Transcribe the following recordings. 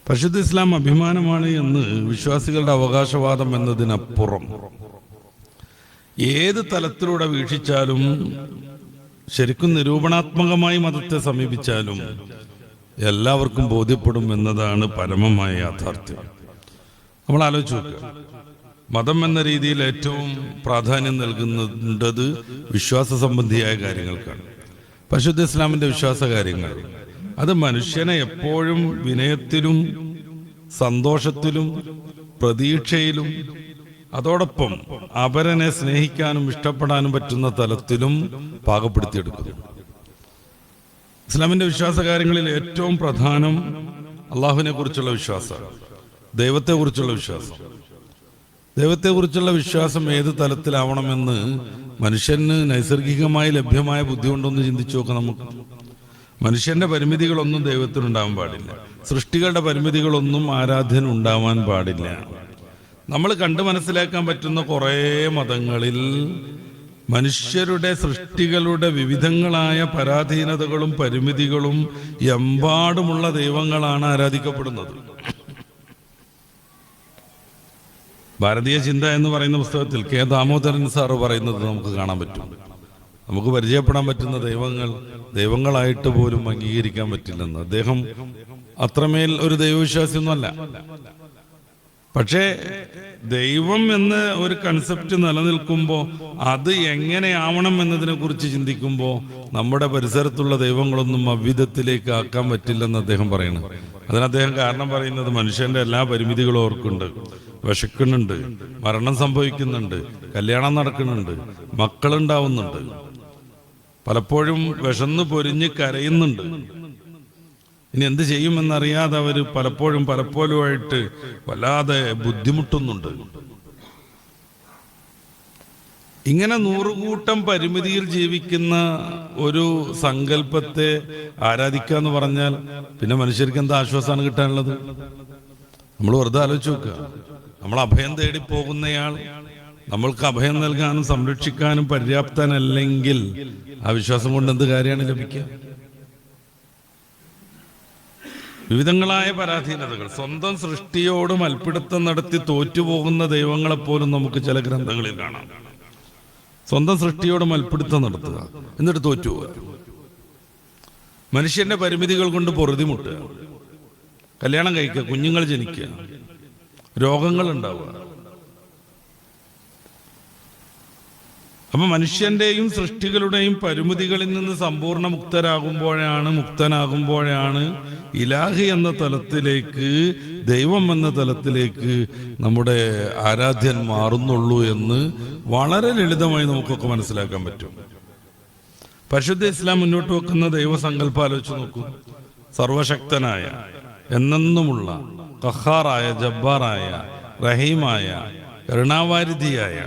പരിശുദ്ധ ഇസ്ലാം അഭിമാനമാണ് എന്ന് വിശ്വാസികളുടെ അവകാശവാദം എന്നതിനപ്പുറം ഏത് തലത്തിലൂടെ വീക്ഷിച്ചാലും, ശരിക്കും നിരൂപണാത്മകമായി മതത്തെ സമീപിച്ചാലും എല്ലാവർക്കും ബോധ്യപ്പെടും എന്നതാണ് പരമമായ യാഥാർത്ഥ്യം. നമ്മൾ ആലോചിച്ച് നോക്കുക, മതം എന്ന രീതിയിൽ ഏറ്റവും പ്രാധാന്യം നൽകുന്നത് വിശ്വാസ സംബന്ധിയായ കാര്യങ്ങൾക്കാണ്. പരിശുദ്ധ ഇസ്ലാമിന്റെ വിശ്വാസ കാര്യങ്ങൾ അത് മനുഷ്യനെ എപ്പോഴും വിനയത്തിലും സന്തോഷത്തിലും പ്രതീക്ഷയിലും അതോടൊപ്പം അപരനെ സ്നേഹിക്കാനും ഇഷ്ടപ്പെടാനും പറ്റുന്ന തലത്തിലും പാകപ്പെടുത്തിയെടുക്കുന്നു. ഇസ്ലാമിന്റെ വിശ്വാസ കാര്യങ്ങളിൽ ഏറ്റവും പ്രധാനം അള്ളാഹുവിനെ കുറിച്ചുള്ള വിശ്വാസം, ദൈവത്തെക്കുറിച്ചുള്ള വിശ്വാസം. ദൈവത്തെക്കുറിച്ചുള്ള വിശ്വാസം ഏത് തലത്തിലാവണമെന്ന് മനുഷ്യന് നൈസർഗികമായി ലഭ്യമായ ബുദ്ധി കൊണ്ടൊന്ന് ചിന്തിച്ചു നോക്കാം. നമുക്ക് മനുഷ്യന്റെ പരിമിതികളൊന്നും ദൈവത്തിനുണ്ടാവാൻ പാടില്ല. സൃഷ്ടികളുടെ പരിമിതികളൊന്നും ആരാധ്യനുണ്ടാവാൻ പാടില്ല. നമ്മൾ കണ്ടു മനസ്സിലാക്കാൻ പറ്റുന്ന കുറേ മതങ്ങളിൽ മനുഷ്യരുടെ സൃഷ്ടികളുടെ വിവിധങ്ങളായ പരാധീനതകളും പരിമിതികളും എമ്പാടുമുള്ള ദൈവങ്ങളാണ് ആരാധിക്കപ്പെടുന്നത്. ഭാരതീയ ചിന്ത എന്ന് പറയുന്ന പുസ്തകത്തിൽ കെ ദാമോദരൻ സാറ് പറയുന്നത് നമുക്ക് കാണാൻ പറ്റും. നമുക്ക് പരിചയപ്പെടാൻ പറ്റുന്ന ദൈവങ്ങൾ ദൈവങ്ങളായിട്ട് പോലും അംഗീകരിക്കാൻ പറ്റില്ലെന്ന്. അദ്ദേഹം അത്രമേൽ ഒരു ദൈവവിശ്വാസിയൊന്നുമല്ല. പക്ഷേ ദൈവം എന്ന ഒരു കൺസെപ്റ്റ് നിലനിൽക്കുമ്പോൾ അത് എങ്ങനെയാവണം എന്നതിനെ കുറിച്ച് ചിന്തിക്കുമ്പോൾ നമ്മുടെ പരിസരത്തുള്ള ദൈവങ്ങളൊന്നും അവിധത്തിലേക്ക് ആക്കാൻ പറ്റില്ലെന്ന് അദ്ദേഹം പറയുന്നു. അതിന് അദ്ദേഹം കാരണം പറയുന്നത് മനുഷ്യന്റെ എല്ലാ പരിമിതികളും ഓർക്കുന്നുണ്ട്. വിശക്കുന്നുണ്ട്, മരണം സംഭവിക്കുന്നുണ്ട്, കല്യാണം നടക്കുന്നുണ്ട്, മക്കളുണ്ടാവുന്നുണ്ട്, പലപ്പോഴും വിശന്ന് പൊരിഞ്ഞ് കരയുന്നുണ്ട്. ഇനി എന്ത് ചെയ്യുമെന്നറിയാതെ അവർ പലപ്പോഴുമായിട്ട് വല്ലാതെ ബുദ്ധിമുട്ടുന്നുണ്ട്. ഇങ്ങനെ നൂറുകൂട്ടം പരിമിതിയിൽ ജീവിക്കുന്ന ഒരു സങ്കല്പത്തെ ആരാധിക്കുക എന്ന് പറഞ്ഞാൽ പിന്നെ മനുഷ്യർക്ക് എന്താ ആശ്വാസമാണ് കിട്ടാനുള്ളത്? നമ്മൾ വെറുതെ ആലോചിച്ച് നോക്കുക. നമ്മൾ അഭയം തേടി പോകുന്നയാൾ നമ്മൾക്ക് അഭയം നൽകാനും സംരക്ഷിക്കാനും പര്യാപ്തനല്ലെങ്കിൽ ആ വിശ്വാസം കൊണ്ട് എന്ത് കാര്യമാണ് ലഭിക്കുക? വിവിധങ്ങളായ പരാധീനതകൾ, സ്വന്തം സൃഷ്ടിയോട് മൽപ്പിടുത്തം നടത്തി തോറ്റുപോകുന്ന ദൈവങ്ങളെപ്പോലും നമുക്ക് ചില ഗ്രന്ഥങ്ങളിൽ കാണാം. സ്വന്തം സൃഷ്ടിയോട് മൽപ്പിടുത്തം നടത്തുക, എന്നിട്ട് തോറ്റുപോകുക. മനുഷ്യന്റെ പരിമിതികൾ കൊണ്ട് പൊറുതിമുട്ടുക, കല്യാണം കഴിക്കുക, കുഞ്ഞുങ്ങൾ ജനിക്കുക, രോഗങ്ങൾ ഉണ്ടാവുക. അപ്പൊ മനുഷ്യന്റെയും സൃഷ്ടികളുടെയും പരിമിതികളിൽ നിന്ന് സമ്പൂർണ്ണ മുക്തനാകുമ്പോഴാണ് ഇലാഹി എന്ന തലത്തിലേക്ക്, ദൈവം എന്ന തലത്തിലേക്ക് നമ്മുടെ ആരാധ്യൻ മാറുന്നുള്ളൂ എന്ന് വളരെ ലളിതമായി നമുക്കൊക്കെ മനസ്സിലാക്കാൻ പറ്റും. പരിശുദ്ധ ഇസ്ലാം മുന്നോട്ട് വെക്കുന്ന ദൈവസങ്കല്പം ആലോചിച്ച് നോക്കൂ. സർവശക്തനായ, എന്നെന്നുമുള്ള, ഖഹാറായ, ജബ്ബാറായ, റഹീമായ, കരുണാവാരിധിയായ,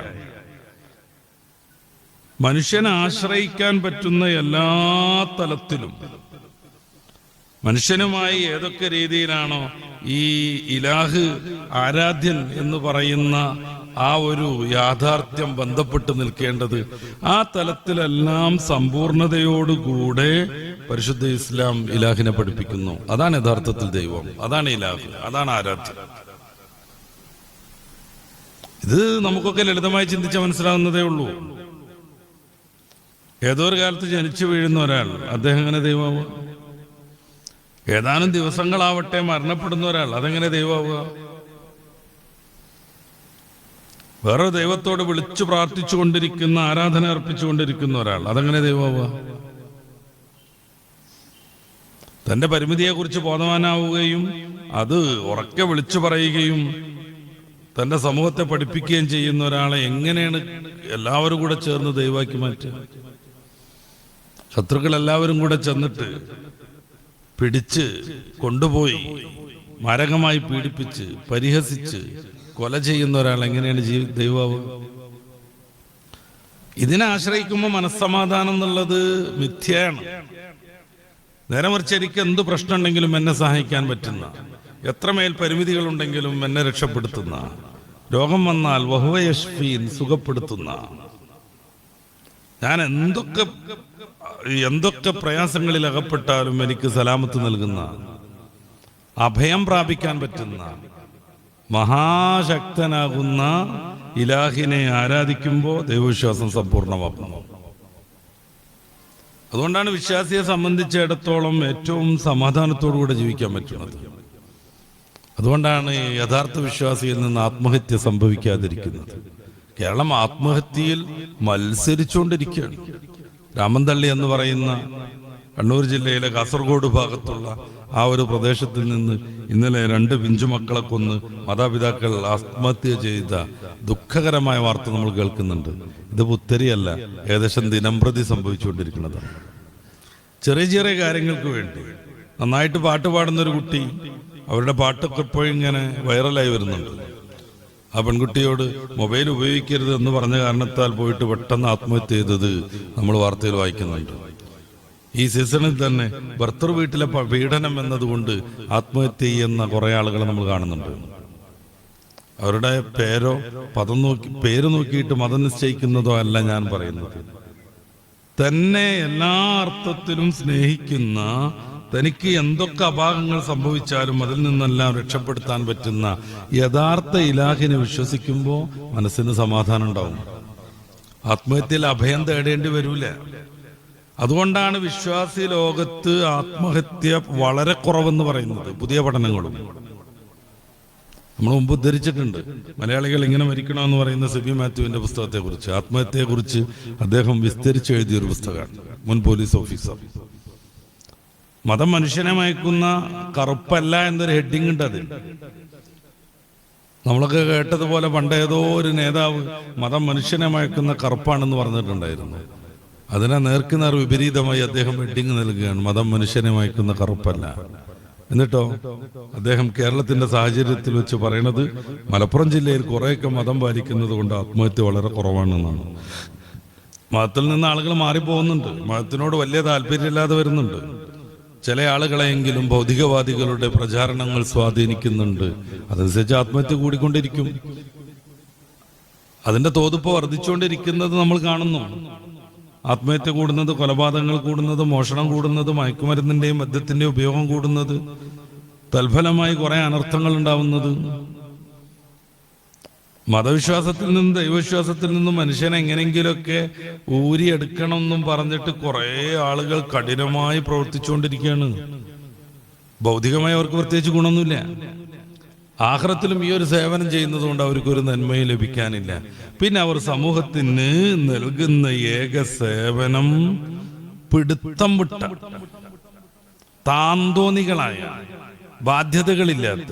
മനുഷ്യനെ ആശ്രയിക്കാൻ പറ്റുന്ന എല്ലാ തലത്തിലും മനുഷ്യനുമായി ഏതൊക്കെ രീതിയിലാണോ ഈ ഇലാഹ് ആരാധ്യൻ എന്ന് പറയുന്ന ആ ഒരു യാഥാർത്ഥ്യം ബന്ധപ്പെട്ട് നിൽക്കേണ്ടത്, ആ തലത്തിലെല്ലാം സമ്പൂർണതയോടുകൂടെ പരിശുദ്ധ ഇസ്ലാം ഇലാഹിനെ പഠിപ്പിക്കുന്നു. അതാണ് യഥാർത്ഥത്തിൽ ദൈവം, അതാണ് ഇലാഹ്, അതാണ് ആരാധ്യം. ഇത് നമുക്കൊക്കെ ലളിതമായി ചിന്തിച്ചാൽ മനസ്സിലാവുന്നതേ ഉള്ളൂ. ഏതോ ഒരു കാലത്ത് ജനിച്ചു വീഴുന്ന ഒരാൾ, അദ്ദേഹം എങ്ങനെ ദൈവമാവുക? ഏതാനും ദിവസങ്ങളാവട്ടെ മരണപ്പെടുന്ന ഒരാൾ, അതെങ്ങനെ ദൈവമാവുക? വേറെ ദൈവത്തോട് വിളിച്ചു പ്രാർത്ഥിച്ചു കൊണ്ടിരിക്കുന്ന, ആരാധന അർപ്പിച്ചുകൊണ്ടിരിക്കുന്ന ഒരാൾ, അതെങ്ങനെ ദൈവമാവുക? തന്റെ പരിമിതിയെക്കുറിച്ച് ബോധവാനാവുകയും അത് ഉറക്കെ വിളിച്ചു പറയുകയും തന്റെ സമൂഹത്തെ പഠിപ്പിക്കുകയും ചെയ്യുന്ന ഒരാളെ എങ്ങനെയാണ് എല്ലാവരും കൂടെ ചേർന്ന് ദൈവമാക്കി മാറ്റുക? ശത്രുക്കൾ എല്ലാവരും കൂടെ ചെന്നിട്ട് പിടിച്ച് കൊണ്ടുപോയി മാരകമായി പീഡിപ്പിച്ച് പരിഹസിച്ച് കൊല ചെയ്യുന്ന ഒരാൾ എങ്ങനെയാണ് ദൈവമാവുക? ഇതിനെ ആശ്രയിക്കുമ്പോൾ മനസ്സമാധാനം എന്നുള്ളത് മിഥ്യയാണ്. നേരെ മറിച്ച് എനിക്ക് എന്ത് പ്രശ്നം ഉണ്ടെങ്കിലും എന്നെ സഹായിക്കാൻ പറ്റുന്ന, എത്രമേൽ പരിമിതികളുണ്ടെങ്കിലും എന്നെ രക്ഷപ്പെടുത്തുന്ന, രോഗം വന്നാൽ വഹുവ യശ്ഫീൻ, സുഖപ്പെടുത്തുന്ന, ഞാൻ എന്തൊക്കെ പ്രയാസങ്ങളിൽ അകപ്പെട്ടാലും എനിക്ക് സലാമത്ത് നൽകുന്ന, അഭയം പ്രാപിക്കാൻ പറ്റുന്ന മഹാശക്തനാകുന്ന ഇലാഹിനെ ആരാധിക്കുമ്പോൾ ദൈവവിശ്വാസം സമ്പൂർണ്ണമാക്കുന്നു. അതുകൊണ്ടാണ് വിശ്വാസിയെ സംബന്ധിച്ചിടത്തോളം ഏറ്റവും സമാധാനത്തോടുകൂടെ ജീവിക്കാൻ പറ്റുന്നത്. അതുകൊണ്ടാണ് യഥാർത്ഥ വിശ്വാസിയിൽ നിന്ന് ആത്മഹത്യ സംഭവിക്കാതിരിക്കുന്നത്. കേരളം ആത്മഹത്യയിൽ മത്സരിച്ചുകൊണ്ടിരിക്കുകയാണ്. രാമന്തള്ളി എന്ന് പറയുന്ന കണ്ണൂർ ജില്ലയിലെ കാസർഗോഡ് ഭാഗത്തുള്ള ആ ഒരു പ്രദേശത്തിൽ നിന്ന് ഇന്നലെ 2 പിഞ്ചുമക്കളെ കൊന്ന് മാതാപിതാക്കൾ ആത്മഹത്യ ചെയ്ത ദുഃഖകരമായ വാർത്ത നമ്മൾ കേൾക്കുന്നുണ്ട്. ഇത് പുത്തരിയല്ല, ഏകദേശം ദിനംപ്രതി സംഭവിച്ചുകൊണ്ടിരിക്കുന്നതാണ്. ചെറിയ ചെറിയ കാര്യങ്ങൾക്ക് വേണ്ടി നന്നായിട്ട് പാട്ട് പാടുന്നൊരു കുട്ടി, അവരുടെ പാട്ടൊക്കെ എപ്പോഴും ഇങ്ങനെ വൈറലായി വരുന്നുണ്ട്. ആ പെൺകുട്ടിയോട് മൊബൈൽ ഉപയോഗിക്കരുത് എന്ന് പറഞ്ഞ കാരണത്താൽ പോയിട്ട് പെട്ടെന്ന് ആത്മഹത്യ ചെയ്തത് നമ്മൾ വാർത്തയിൽ വായിക്കുന്നുണ്ട്. ഈ സീസണിൽ തന്നെ ഭർത്തൃ വീട്ടിലെ പീഡനം എന്നതുകൊണ്ട് ആത്മഹത്യ ചെയ്യുന്ന കുറെ ആളുകളെ നമ്മൾ കാണുന്നുണ്ട്. അവരുടെ പേര് നോക്കിയിട്ട് മതം നിശ്ചയിക്കുന്നതോ അല്ല ഞാൻ പറയുന്നത്. തന്നെ എല്ലാ അർത്ഥത്തിലും സ്നേഹിക്കുന്ന, തനിക്ക് എന്തൊക്കെ അപാകങ്ങൾ സംഭവിച്ചാലും അതിൽ നിന്നെല്ലാം രക്ഷപ്പെടുത്താൻ പറ്റുന്ന യഥാർത്ഥ ഇലാഹിനെ വിശ്വസിക്കുമ്പോൾ മനസ്സിന് സമാധാനം ഉണ്ടാവും. ആത്മഹത്യയിൽ അഭയം തേടേണ്ടി വരൂല. അതുകൊണ്ടാണ് വിശ്വാസി ലോകത്ത് ആത്മഹത്യ വളരെ കുറവെന്ന് പറയുന്നത്. പുതിയ പഠനങ്ങളും നമ്മൾ മുമ്പ് ഉദ്ധരിച്ചിട്ടുണ്ട്. മലയാളികൾ ഇങ്ങനെ മരിക്കണമെന്ന് പറയുന്ന സിബി മാത്യുവിന്റെ പുസ്തകത്തെക്കുറിച്ച്, ആത്മഹത്യയെക്കുറിച്ച് അദ്ദേഹം വിസ്തരിച്ച് എഴുതിയൊരു പുസ്തകമാണ്. മുൻ പോലീസ് ഓഫീസർ. മതം മനുഷ്യനെ മയക്കുന്ന കറുപ്പല്ല എന്നൊരു ഹെഡിങ് ഉണ്ട് അതിൽ. നമ്മളൊക്കെ കേട്ടതുപോലെ പണ്ടേതോ ഒരു നേതാവ് മതം മനുഷ്യനെ മയക്കുന്ന കറുപ്പാണെന്ന് പറഞ്ഞിട്ടുണ്ടായിരുന്നു. അതിനെ നേർക്കുനേർ വിപരീതമായി അദ്ദേഹം ഹെഡിങ് നൽകുകയാണ്, മതം മനുഷ്യനെ മയക്കുന്ന കറുപ്പല്ല. എന്നിട്ടോ അദ്ദേഹം കേരളത്തിന്റെ സാഹചര്യത്തിൽ വെച്ച് പറയണത് മലപ്പുറം ജില്ലയിൽ കുറേയൊക്കെ മതം പാലിക്കുന്നത് കൊണ്ട് ആത്മഹത്യ വളരെ കുറവാണെന്നാണ്. മതത്തിൽ നിന്ന് ആളുകൾ മാറിപ്പോകുന്നുണ്ട്, മതത്തിനോട് വലിയ താല്പര്യമില്ലാതെ വരുന്നുണ്ട്. ചില ആളുകളെങ്കിലും ഭൗതികവാദികളുടെ പ്രചാരണങ്ങൾ സ്വാധീനിക്കുന്നുണ്ട്. അതനുസരിച്ച് ആത്മഹത്യ കൂടിക്കൊണ്ടിരിക്കും. അതിന്റെ തോതിപ്പോ വർദ്ധിച്ചുകൊണ്ടിരിക്കുന്നത് നമ്മൾ കാണുന്നു. ആത്മഹത്യ കൂടുന്നത്, കൊലപാതകങ്ങൾ കൂടുന്നത്, മോഷണം കൂടുന്നത്, മയക്കുമരുന്നിന്റെയും മദ്യത്തിന്റെയും ഉപയോഗം കൂടുന്നത്, തൽഫലമായി കുറെ അനർത്ഥങ്ങൾ ഉണ്ടാവുന്നത്. മതവിശ്വാസത്തിൽ നിന്നും ദൈവവിശ്വാസത്തിൽ നിന്നും മനുഷ്യനെ എങ്ങനെയെങ്കിലുമൊക്കെ ഊരിയെടുക്കണം എന്നും പറഞ്ഞിട്ട് കുറെ ആളുകൾ കഠിനമായി പ്രവർത്തിച്ചുകൊണ്ടിരിക്കുകയാണ്. ഭൗതികമായി അവർക്ക് പ്രത്യേകിച്ച് ഗുണമൊന്നുമില്ല. ആഖിറത്തിലും ഈ ഒരു സേവനം ചെയ്യുന്നത് കൊണ്ട് അവർക്കൊരു നന്മയും ലഭിക്കാനില്ല. പിന്നെ അവർ സമൂഹത്തിന് നൽകുന്ന ഏക സേവനം പിടുത്തം വിട്ട, താന്തോന്നികളായ, ബാധ്യതകളില്ലാത്ത,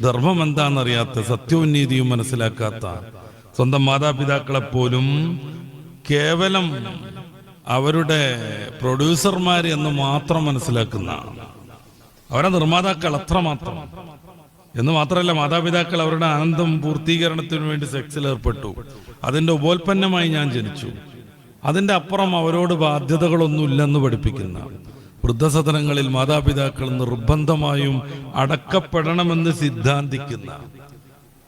ധർമ്മം എന്താണെന്നറിയാത്ത, സത്യവും നീതിയും മനസ്സിലാക്കാത്ത, സ്വന്തം മാതാപിതാക്കളെപ്പോലും കേവലം അവരുടെ പ്രൊഡ്യൂസർമാർ എന്ന് മാത്രം മനസ്സിലാക്കുന്ന, അവരുടെ നിർമ്മാതാക്കൾ അത്രമാത്രം എന്ന് മാത്രമല്ല, മാതാപിതാക്കൾ അവരുടെ ആനന്ദം പൂർത്തീകരണത്തിന് വേണ്ടി സെക്സിൽ ഏർപ്പെട്ടു, അതിന്റെ ഉപോൽപ്പന്നമായി ഞാൻ ജനിച്ചു, അതിന്റെ അപ്പുറം അവരോട് ബാധ്യതകളൊന്നുമില്ലെന്ന് പഠിപ്പിക്കുന്ന, വൃദ്ധസദനങ്ങളിൽ മാതാപിതാക്കൾ നിർബന്ധമായും അടക്കപ്പെടണമെന്ന് സിദ്ധാന്തിക്കുന്ന,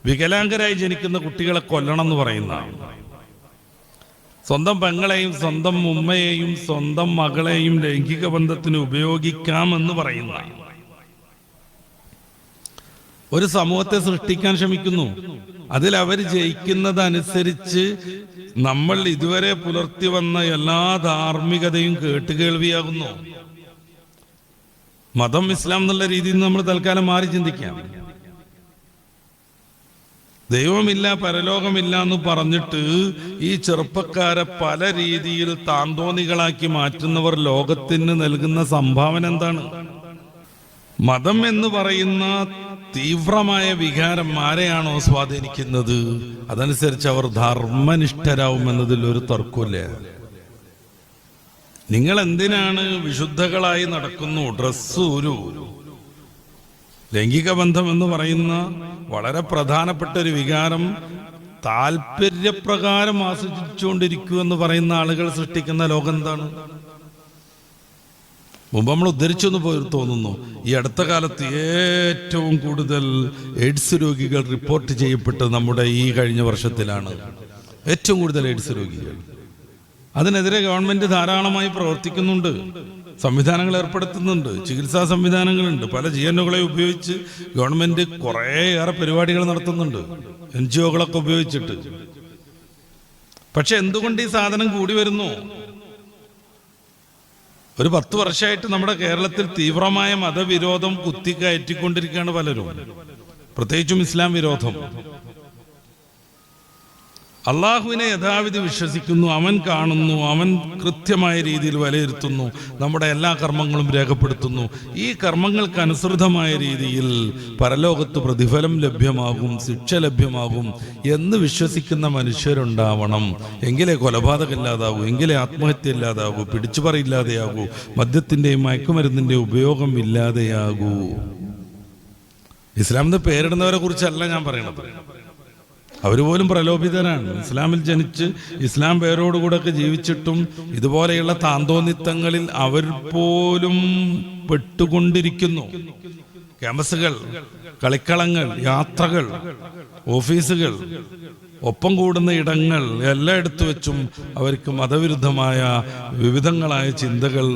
വികലാംഗരായി ജനിക്കുന്ന കുട്ടികളെ കൊല്ലണം എന്ന് പറയുന്ന, സ്വന്തം പെങ്ങളെയും സ്വന്തം ഉമ്മയെയും സ്വന്തം മകളെയും ലൈംഗിക ബന്ധത്തിന് ഉപയോഗിക്കാമെന്ന് പറയുന്ന ഒരു സമൂഹത്തെ സൃഷ്ടിക്കാൻ ശ്രമിക്കുന്നു. അതിൽ അവർ ജയിക്കുന്നതനുസരിച്ച് നമ്മൾ ഇതുവരെ പുലർത്തി വന്ന എല്ലാ ധാർമ്മികതയും കേട്ടുകേൾവിയാകുന്നു. മതം ഇസ്ലാം എന്നുള്ള രീതിയിൽ നമ്മൾ തൽക്കാലം മാറി ചിന്തിക്കാം. ദൈവമില്ല, പരലോകമില്ല എന്ന് പറഞ്ഞിട്ട് ഈ ചെറുപ്പക്കാരെ പല രീതിയിൽ താന്തോന്നികളാക്കി മാറ്റുന്നവർ ലോകത്തിന് നൽകുന്ന സംഭാവന എന്താണ്? മതം എന്ന് പറയുന്ന തീവ്രമായ വികാരം ആരെയാണോ സ്വാധീനിക്കുന്നത് അതനുസരിച്ച് അവർ ധർമ്മനിഷ്ഠരാകുമെന്നതിൽ ഒരു തർക്കമില്ല. നിങ്ങൾ എന്തിനാണ് വിശുദ്ധകളായി നടക്കുന്നു? ഡ്രസ്സ്, ഒരു ലൈംഗിക ബന്ധം എന്ന് പറയുന്ന വളരെ പ്രധാനപ്പെട്ട ഒരു വികാരം താല്പര്യപ്രകാരം ആസ്വദിച്ചുകൊണ്ടിരിക്കൂ എന്ന് പറയുന്ന ആളുകൾ സൃഷ്ടിക്കുന്ന ലോകം എന്താണ്? മുമ്പ് നമ്മൾ ഉദ്ധരിച്ചെന്ന് പോയി തോന്നുന്നു. ഈ അടുത്ത കാലത്ത് ഏറ്റവും കൂടുതൽ എയ്ഡ്സ് രോഗികൾ റിപ്പോർട്ട് ചെയ്യപ്പെട്ടത് നമ്മുടെ ഈ കഴിഞ്ഞ വർഷത്തിലാണ്. ഏറ്റവും കൂടുതൽ എയ്ഡ്സ് രോഗികൾ. അതിനെതിരെ ഗവൺമെന്റ് ധാരാളമായി പ്രവർത്തിക്കുന്നുണ്ട്. സംവിധാനങ്ങൾ ഏർപ്പെടുത്തുന്നുണ്ട്, ചികിത്സാ സംവിധാനങ്ങളുണ്ട്. പല GNOകളെ ഉപയോഗിച്ച് ഗവൺമെന്റ് കുറേയേറെ പരിപാടികൾ നടത്തുന്നുണ്ട്, NGOകളൊക്കെ ഉപയോഗിച്ചിട്ട്. പക്ഷെ എന്തുകൊണ്ട് ഈ സാധനം കൂടി വരുന്നു? ഒരു 10 വർഷമായിട്ട് നമ്മുടെ കേരളത്തിൽ തീവ്രമായ മതവിരോധം കുത്തിക്കയറ്റിക്കൊണ്ടിരിക്കുകയാണ് പലരും, പ്രത്യേകിച്ചും ഇസ്ലാം വിരോധം. അള്ളാഹുവിനെ യഥാവിധി വിശ്വസിക്കുന്നു, അവൻ കാണുന്നു, അവൻ കൃത്യമായ രീതിയിൽ വിലയിരുത്തുന്നു, നമ്മുടെ എല്ലാ കർമ്മങ്ങളും രേഖപ്പെടുത്തുന്നു. ഈ കർമ്മങ്ങൾക്ക് അനുസൃതമായ രീതിയിൽ പരലോകത്ത് പ്രതിഫലം ലഭ്യമാകും, ശിക്ഷ ലഭ്യമാകും എന്ന് വിശ്വസിക്കുന്ന മനുഷ്യരുണ്ടാവണം. എങ്കിലേ കൊലപാതകം ഇല്ലാതാവൂ, എങ്കിലേ ആത്മഹത്യ ഇല്ലാതാവൂ, പിടിച്ചുപറിയില്ലാതെയാകൂ, മദ്യത്തിൻ്റെയും മയക്കുമരുന്നിൻ്റെയും ഉപയോഗം ഇല്ലാതെയാകൂ. ഇസ്ലാമിന് പേരിടുന്നവരെ കുറിച്ചല്ല ഞാൻ പറയണത്. അവർ പോലും പ്രലോഭിതരാണ്. ഇസ്ലാമിൽ ജനിച്ച് ഇസ്ലാം പേരോടുകൂടെയൊക്കെ ജീവിച്ചിട്ടും ഇതുപോലെയുള്ള താന്തോന്നിത്തങ്ങളിൽ അവർ പോലും പെട്ടുകൊണ്ടിരിക്കുന്നു. ക്യാമ്പസുകൾ, കളിക്കളങ്ങൾ, യാത്രകൾ, ഓഫീസുകൾ, ഒപ്പം കൂടുന്ന ഇടങ്ങൾ എല്ലായിടത്തു വെച്ചും അവർക്ക് മതവിരുദ്ധമായ വിവിധങ്ങളായ ചിന്തകൾ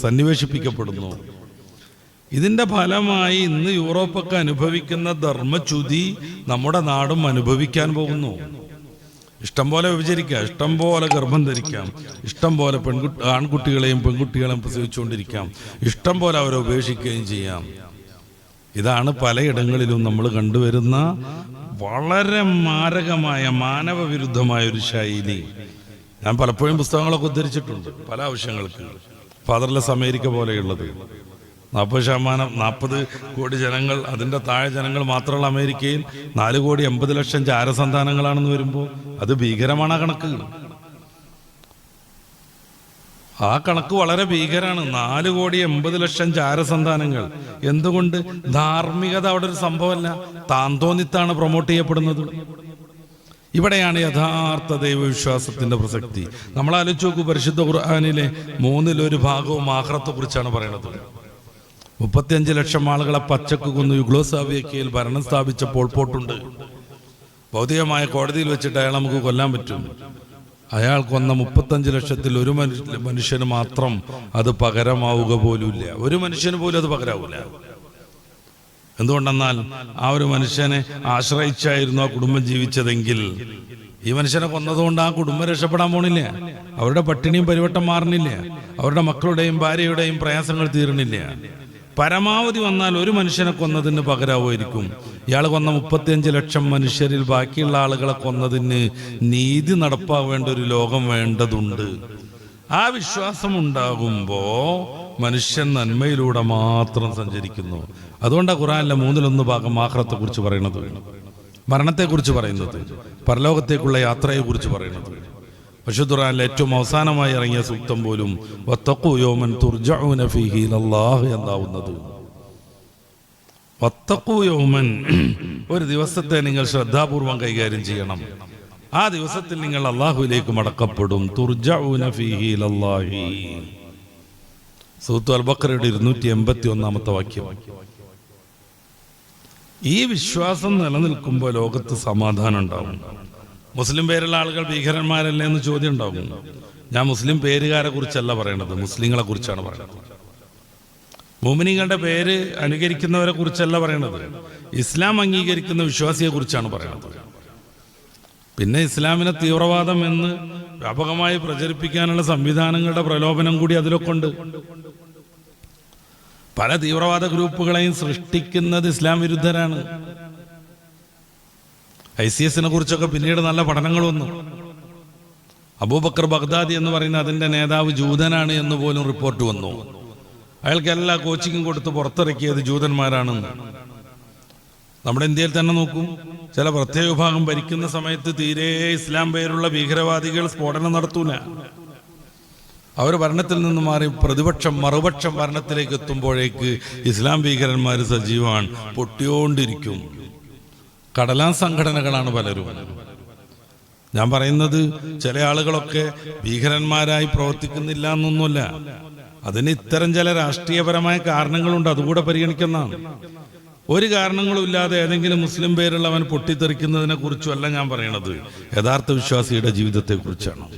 സന്നിവേശിപ്പിക്കപ്പെടുന്നു. ഇതിന്റെ ഫലമായി ഇന്ന് യൂറോപ്പൊക്കെ അനുഭവിക്കുന്ന ധർമ്മച്യുതി നമ്മുടെ നാടും അനുഭവിക്കാൻ പോകുന്നു. ഇഷ്ടം പോലെ വിഭജിക്കാം, ഇഷ്ടം പോലെ ഗർഭം ധരിക്കാം, ഇഷ്ടം പോലെ ആൺകുട്ടികളെയും പെൺകുട്ടികളെയും പ്രസവിച്ചുകൊണ്ടിരിക്കാം, ഇഷ്ടം പോലെ അവരെ ഉപേക്ഷിക്കുകയും ചെയ്യാം. ഇതാണ് പലയിടങ്ങളിലും നമ്മൾ കണ്ടുവരുന്ന വളരെ മാരകമായ മാനവവിരുദ്ധമായ ഒരു ശൈലി. ഞാൻ പലപ്പോഴും പുസ്തകങ്ങളൊക്കെ ഉദ്ധരിച്ചിട്ടുണ്ട് പല ആവശ്യങ്ങൾക്ക്. ഫാദർലെസ് അമേരിക്ക പോലെയുള്ളത് 40 കോടി ജനങ്ങൾ, അതിൻ്റെ താഴെ ജനങ്ങൾ മാത്രമുള്ള അമേരിക്കയിൽ 4,80,00,000 ജാരസന്താനങ്ങളാണെന്ന് വരുമ്പോൾ അത് ഭീകരമാണ്. ആ കണക്ക്, ആ കണക്ക് വളരെ ഭീകരാണ്. 4,80,00,000 ജാരസന്താനങ്ങൾ. എന്തുകൊണ്ട്? ധാർമ്മികത അവിടെ ഒരു സംഭവമല്ല, താന്തോന്നിത്താണ് പ്രൊമോട്ട് ചെയ്യപ്പെടുന്നത്. ഇവിടെയാണ് യഥാർത്ഥ ദൈവവിശ്വാസത്തിന്റെ പ്രസക്തി. നമ്മൾ ആലോചിച്ച് നോക്കൂ, പരിശുദ്ധ ഖുർആനിലെ 1/3 ഭാഗവും ആഖിറത്തെ കുറിച്ചാണ് പറയുന്നത്. 35 ലക്ഷം ആളുകളെ പച്ചക്ക് കൊന്നു യുഗ്ലോസ്ലാവിയയിൽ ഭരണം സ്ഥാപിച്ചപ്പോൾ പോട്ടുണ്ട്. ഭൗതികമായ കോടതിയിൽ വെച്ചിട്ട് അയാൾ നമുക്ക് കൊല്ലാൻ പറ്റും. അയാൾ കൊന്ന 35 ലക്ഷത്തിൽ ഒരു മനുഷ്യന് മാത്രം അത് പകരമാവുക പോലുമില്ല. ഒരു മനുഷ്യന് പോലും അത് പകരാവൂല. എന്തുകൊണ്ടെന്നാൽ ആ ഒരു മനുഷ്യനെ ആശ്രയിച്ചായിരുന്നു ആ കുടുംബം ജീവിച്ചതെങ്കിൽ ഈ മനുഷ്യനെ കൊന്നതുകൊണ്ട് ആ കുടുംബം രക്ഷപ്പെടാൻ പോണില്ല. അവരുടെ പട്ടിണിയും പരിവട്ടം മാറണില്ല. അവരുടെ മക്കളുടെയും ഭാര്യയുടെയും പ്രയാസങ്ങൾ തീരണില്ല. പരമാവധി വന്നാൽ ഒരു മനുഷ്യനെ കൊന്നതിന് പകരാവുമായിരിക്കും. ഇയാൾ കൊന്ന 35 ലക്ഷം മനുഷ്യരിൽ ബാക്കിയുള്ള ആളുകളെ കൊന്നതിന് നീതി നടപ്പാവേണ്ട ഒരു ലോകം വേണ്ടതുണ്ട്. ആ വിശ്വാസം ഉണ്ടാകുമ്പോ മനുഷ്യൻ നന്മയിലൂടെ മാത്രം സഞ്ചരിക്കുന്നു. അതുകൊണ്ടാണ് ഖുർആനിലെ 1/3 ഭാഗം ആഖിറത്തെ കുറിച്ച് പറയുന്നത്, മരണത്തെക്കുറിച്ച് പറയുന്നത്, പരലോകത്തേക്കുള്ള യാത്രയെ കുറിച്ച് പറയുന്നത്. പരിശുദ്ധ ഖുർആനിലെ ഏറ്റവും അവസാനമായി ഇറങ്ങിയ സൂക്തം പോലും വത്തഖൂ യൗമൻ തുർജഊന ഫീഹി ഇലല്ലാഹ് എന്നാവുന്നത്. വത്തഖൂ യൗമൻ, ഒരു ദിവസത്തെ നിങ്ങൾ ശ്രദ്ധാപൂർവം കൈകാര്യം ചെയ്യണം. ആ ദിവസത്തിൽ നിങ്ങൾ അല്ലാഹുവിലേക്ക് മടക്കപ്പെടും. തുർജഊന ഫീഹി ഇലല്ലാഹി. സൂറത്തുൽ ബഖറയുടെ 281 വാക്യം. ഈ വിശ്വാസം നിലനിൽക്കുമ്പോൾ ലോകത്ത് സമാധാനം ഉണ്ടാവും. മുസ്ലിം പേരുള്ള ആളുകൾ ഭീകരന്മാരല്ലേ എന്ന് ചോദ്യം ഉണ്ടാകും. ഞാൻ മുസ്ലിം പേരുകാരെ കുറിച്ചല്ല പറയണത്, മുസ്ലിങ്ങളെ കുറിച്ചാണ് പറയുന്നത്. മുഅ്മിനീങ്ങളുടെ പേര് അനുകരിക്കുന്നവരെ കുറിച്ചല്ല പറയണത്, ഇസ്ലാം അംഗീകരിക്കുന്ന വിശ്വാസിയെ കുറിച്ചാണ് പറയുന്നത്. പിന്നെ ഇസ്ലാമിനെ തീവ്രവാദം എന്ന് വ്യാപകമായി പ്രചരിപ്പിക്കാനുള്ള സംവിധാനങ്ങളുടെ പ്രലോഭനം കൂടി അതിലൊക്കെ ഉണ്ട്. പല തീവ്രവാദ ഗ്രൂപ്പുകളെയും സൃഷ്ടിക്കുന്നത് ഇസ്ലാം വിരുദ്ധരാണ്. ICSനെ കുറിച്ചൊക്കെ പിന്നീട് നല്ല പഠനങ്ങൾ വന്നു. അബൂബക്കർ ബഗ്ദാദി എന്ന് പറയുന്ന അതിൻ്റെ നേതാവ് ജൂതനാണ് എന്ന് പോലും റിപ്പോർട്ട് വന്നു. അയാൾക്ക് എല്ലാ കോച്ചിങ്ങും കൊടുത്ത് പുറത്തിറക്കിയത് ജൂതന്മാരാണെന്ന്. നമ്മുടെ ഇന്ത്യയിൽ തന്നെ നോക്കൂ, ചില പ്രത്യേക വിഭാഗം ഭരിക്കുന്ന സമയത്ത് തീരെ ഇസ്ലാം പേരുള്ള ഭീകരവാദികൾ സ്ഫോടനം നടത്തൂല. അവർ ഭരണത്തിൽ നിന്ന് മാറി മറുപക്ഷം ഭരണത്തിലേക്ക് എത്തുമ്പോഴേക്ക് ഇസ്ലാം ഭീകരന്മാർ സജീവമാണ്, പൊട്ടിയോണ്ടിരിക്കും. കടലാസ് സംഘടനകളാണ് പലരും. ഞാൻ പറയുന്നത് ചില ആളുകളൊക്കെ ഭീകരന്മാരായി പ്രവർത്തിക്കുന്നില്ല എന്നൊന്നുമല്ല, അതിന് ഇത്തരം ചില രാഷ്ട്രീയപരമായ കാരണങ്ങളുണ്ട്, അതുകൂടെ പരിഗണിക്കുന്നതാണ്. ഒരു കാരണങ്ങളും ഇല്ലാതെ ഏതെങ്കിലും മുസ്ലിം പേരുള്ളവൻ പൊട്ടിത്തെറിക്കുന്നതിനെ കുറിച്ചുമല്ല ഞാൻ പറയണത്, യഥാർത്ഥ വിശ്വാസിയുടെ ജീവിതത്തെ കുറിച്ചാണ്.